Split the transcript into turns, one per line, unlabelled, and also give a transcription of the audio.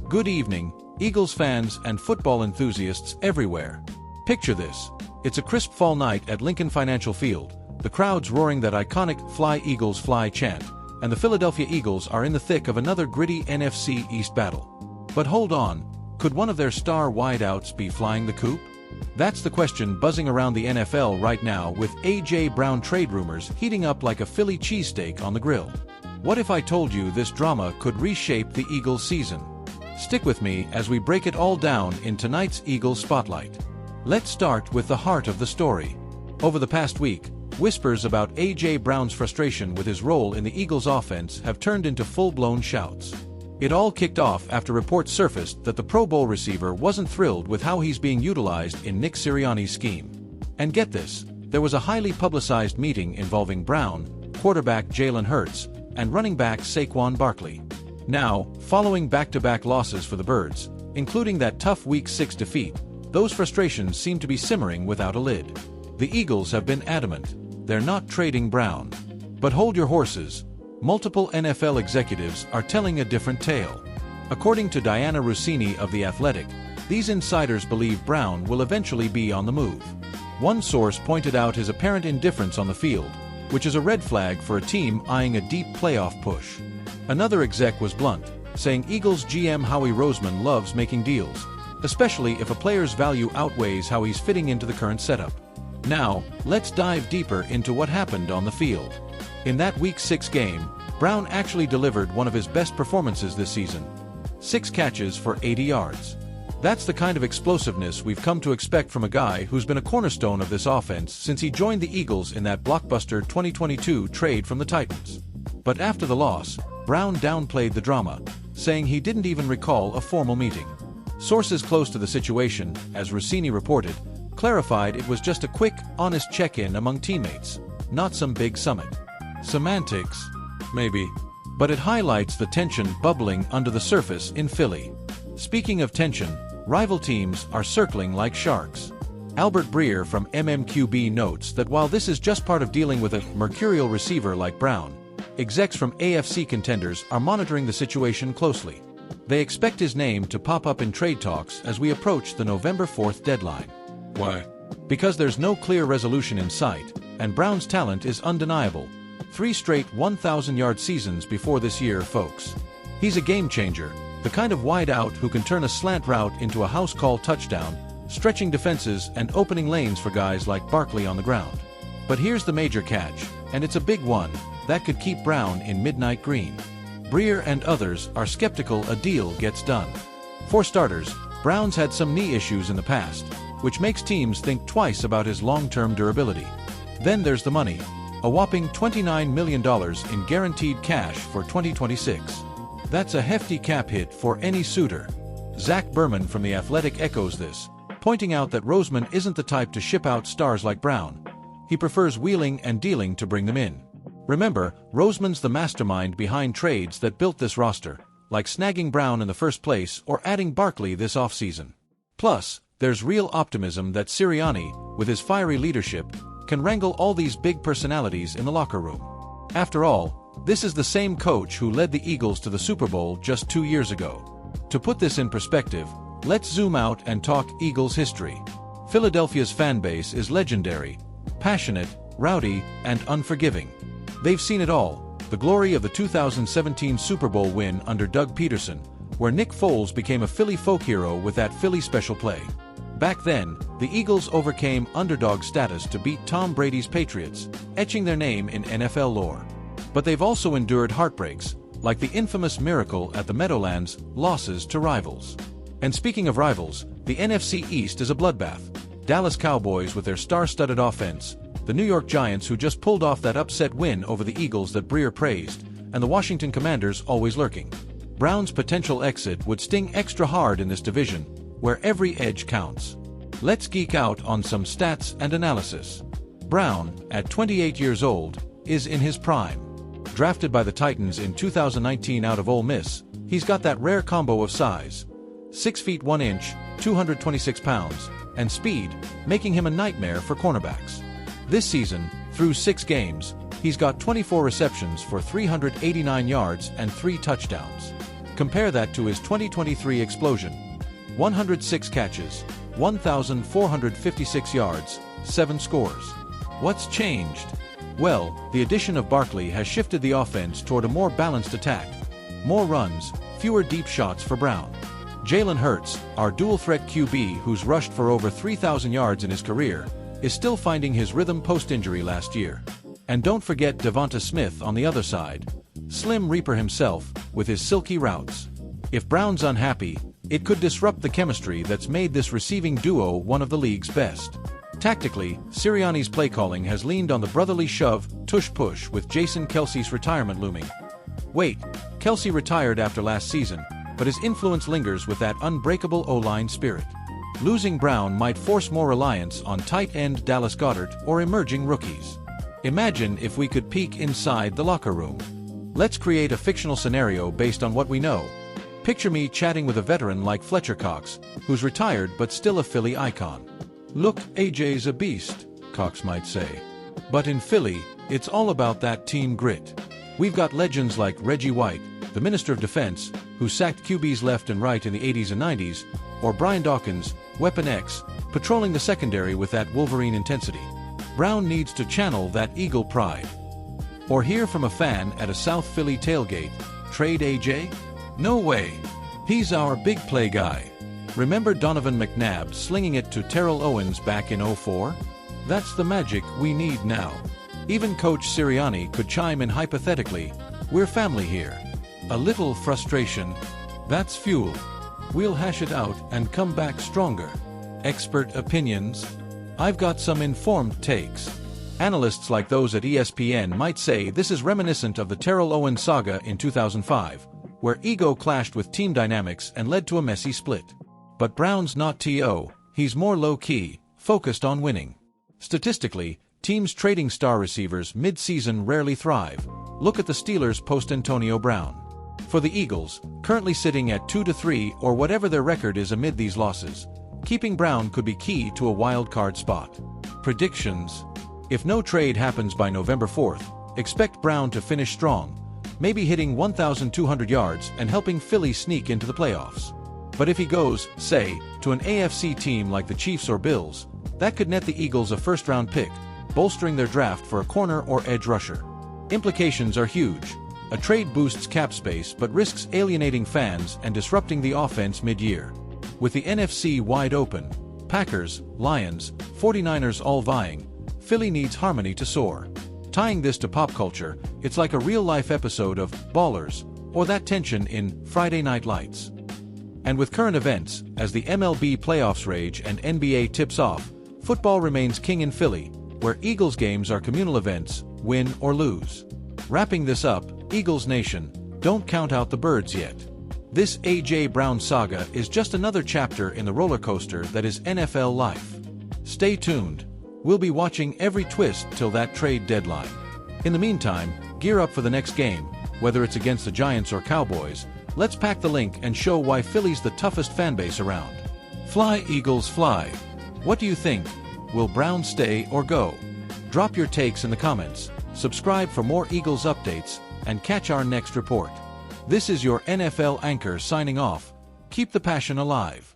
Good evening, Eagles fans and football enthusiasts everywhere. Picture this. It's a crisp fall night at Lincoln Financial Field, the crowd's roaring that iconic "Fly Eagles Fly" chant, and the Philadelphia Eagles are in the thick of another gritty NFC East battle. But hold on, could one of their star wideouts be flying the coop? That's the question buzzing around the NFL right now, with A.J. Brown trade rumors heating up like a Philly cheesesteak on the grill. What if I told you this drama could reshape the Eagles season? Stick with me as we break it all down in tonight's Eagles Spotlight. Let's start with the heart of the story. Over the past week, whispers about A.J. Brown's frustration with his role in the Eagles' offense have turned into full-blown shouts. It all kicked off after reports surfaced that the Pro Bowl receiver wasn't thrilled with how he's being utilized in Nick Sirianni's scheme. And get this, there was a highly publicized meeting involving Brown, quarterback Jalen Hurts, and running back Saquon Barkley. Now, following back-to-back losses for the Birds, including that tough Week 6 defeat, those frustrations seem to be simmering without a lid. The Eagles have been adamant, they're not trading Brown. But hold your horses. Multiple NFL executives are telling a different tale. According to Diana Russini of The Athletic, these insiders believe Brown will eventually be on the move. One source pointed out his apparent indifference on the field, which is a red flag for a team eyeing a deep playoff push. Another exec was blunt, saying Eagles GM Howie Roseman loves making deals, especially if a player's value outweighs how he's fitting into the current setup. Now, let's dive deeper into what happened on the field. In that Week 6 game, Brown actually delivered one of his best performances this season. 6 catches for 80 yards. That's the kind of explosiveness we've come to expect from a guy who's been a cornerstone of this offense since he joined the Eagles in that Blockbuster 2022 trade from the Titans. But after the loss, Brown downplayed the drama, saying he didn't even recall a formal meeting. Sources close to the situation, as Russini reported, clarified it was just a quick, honest check-in among teammates, not some big summit. Semantics? Maybe. But it highlights the tension bubbling under the surface in Philly. Speaking of tension, rival teams are circling like sharks. Albert Breer from MMQB notes that while this is just part of dealing with a mercurial receiver like Brown, execs from AFC contenders are monitoring the situation closely. They expect his name to pop up in trade talks as we approach the November 4th deadline. Why? Because there's no clear resolution in sight, and Brown's talent is undeniable. 3 straight 1,000-yard seasons before this year, folks. He's a game-changer, the kind of wideout who can turn a slant route into a house-call touchdown, stretching defenses and opening lanes for guys like Barkley on the ground. But here's the major catch, and it's a big one, that could keep Brown in midnight green. Breer and others are skeptical a deal gets done. For starters, Brown's had some knee issues in the past, which makes teams think twice about his long-term durability. Then there's the money. A whopping $29 million in guaranteed cash for 2026. That's a hefty cap hit for any suitor. Zach Berman from The Athletic echoes this, pointing out that Roseman isn't the type to ship out stars like Brown. He prefers wheeling and dealing to bring them in. Remember, Roseman's the mastermind behind trades that built this roster, like snagging Brown in the first place or adding Barkley this offseason. Plus, there's real optimism that Sirianni, with his fiery leadership, can wrangle all these big personalities in the locker room. After all, this is the same coach who led the Eagles to the Super Bowl just 2 years ago. To put this in perspective, let's zoom out and talk Eagles history. Philadelphia's fan base is legendary, passionate, rowdy, and unforgiving. They've seen it all, the glory of the 2017 Super Bowl win under Doug Peterson, where Nick Foles became a Philly folk hero with that Philly special play. Back then, the Eagles overcame underdog status to beat Tom Brady's Patriots, etching their name in NFL lore. But they've also endured heartbreaks, like the infamous miracle at the Meadowlands, losses to rivals. And speaking of rivals, the NFC East is a bloodbath. Dallas Cowboys with their star-studded offense, the New York Giants who just pulled off that upset win over the Eagles that Breer praised, and the Washington Commanders always lurking. Brown's potential exit would sting extra hard in this division, where every edge counts. Let's geek out on some stats and analysis. Brown, at 28 years old, is in his prime. Drafted by the Titans in 2019 out of Ole Miss, he's got that rare combo of size, 6 feet 1 inch, 226 pounds, and speed, making him a nightmare for cornerbacks. This season, through 6 games, he's got 24 receptions for 389 yards and 3 touchdowns. Compare that to his 2023 explosion. 106 catches, 1,456 yards, 7 scores. What's changed? Well, the addition of Barkley has shifted the offense toward a more balanced attack. More runs, fewer deep shots for Brown. Jalen Hurts, our dual-threat QB who's rushed for over 3,000 yards in his career, is still finding his rhythm post-injury last year. And don't forget Devonta Smith on the other side. Slim Reaper himself, with his silky routes. If Brown's unhappy, it could disrupt the chemistry that's made this receiving duo one of the league's best. Tactically, Sirianni's play calling has leaned on the brotherly shove, tush-push with Jason Kelce's retirement looming. Wait, Kelce retired after last season, but his influence lingers with that unbreakable O-line spirit. Losing Brown might force more reliance on tight end Dallas Goedert or emerging rookies. Imagine if we could peek inside the locker room. Let's create a fictional scenario based on what we know. Picture me chatting with a veteran like Fletcher Cox, who's retired but still a Philly icon. "Look, AJ's a beast," Cox might say. But in Philly, it's all about that team grit. We've got legends like Reggie White, the Minister of Defense, who sacked QBs left and right in the 80s and 90s, or Brian Dawkins, Weapon X, patrolling the secondary with that Wolverine intensity. Brown needs to channel that Eagle pride. Or hear from a fan at a South Philly tailgate, "Trade AJ? No way. He's our big play guy." Remember Donovan McNabb slinging it to Terrell Owens back in '04? That's the magic we need now. Even Coach Sirianni could chime in hypothetically, "We're family here." A little frustration. That's fuel. We'll hash it out and come back stronger. Expert opinions? I've got some informed takes. Analysts like those at ESPN might say this is reminiscent of the Terrell Owens saga in 2005, where ego clashed with team dynamics and led to a messy split. But Brown's not T.O., he's more low-key, focused on winning. Statistically, teams trading star receivers mid-season rarely thrive. Look at the Steelers post-Antonio Brown. For the Eagles, currently sitting at 2-3 or whatever their record is amid these losses, keeping Brown could be key to a wild card spot. Predictions: if no trade happens by November 4th, expect Brown to finish strong, maybe hitting 1,200 yards and helping Philly sneak into the playoffs. But if he goes, say, to an AFC team like the Chiefs or Bills, that could net the Eagles a first-round pick, bolstering their draft for a corner or edge rusher. Implications are huge. A trade boosts cap space but risks alienating fans and disrupting the offense mid-year. With the NFC wide open, Packers, Lions, 49ers all vying, Philly needs harmony to soar. Tying this to pop culture, it's like a real-life episode of Ballers, or that tension in Friday Night Lights. And with current events, as the MLB playoffs rage and NBA tips off, football remains king in Philly, where Eagles games are communal events, win or lose. Wrapping this up, Eagles Nation, don't count out the birds yet. This A.J. Brown saga is just another chapter in the roller coaster that is NFL life. Stay tuned. We'll be watching every twist till that trade deadline. In the meantime, gear up for the next game, whether it's against the Giants or Cowboys. Let's pack the link and show why Philly's the toughest fanbase around. Fly, Eagles, fly. What do you think? Will Brown stay or go? Drop your takes in the comments, subscribe for more Eagles updates, and catch our next report. This is your NFL anchor signing off. Keep the passion alive.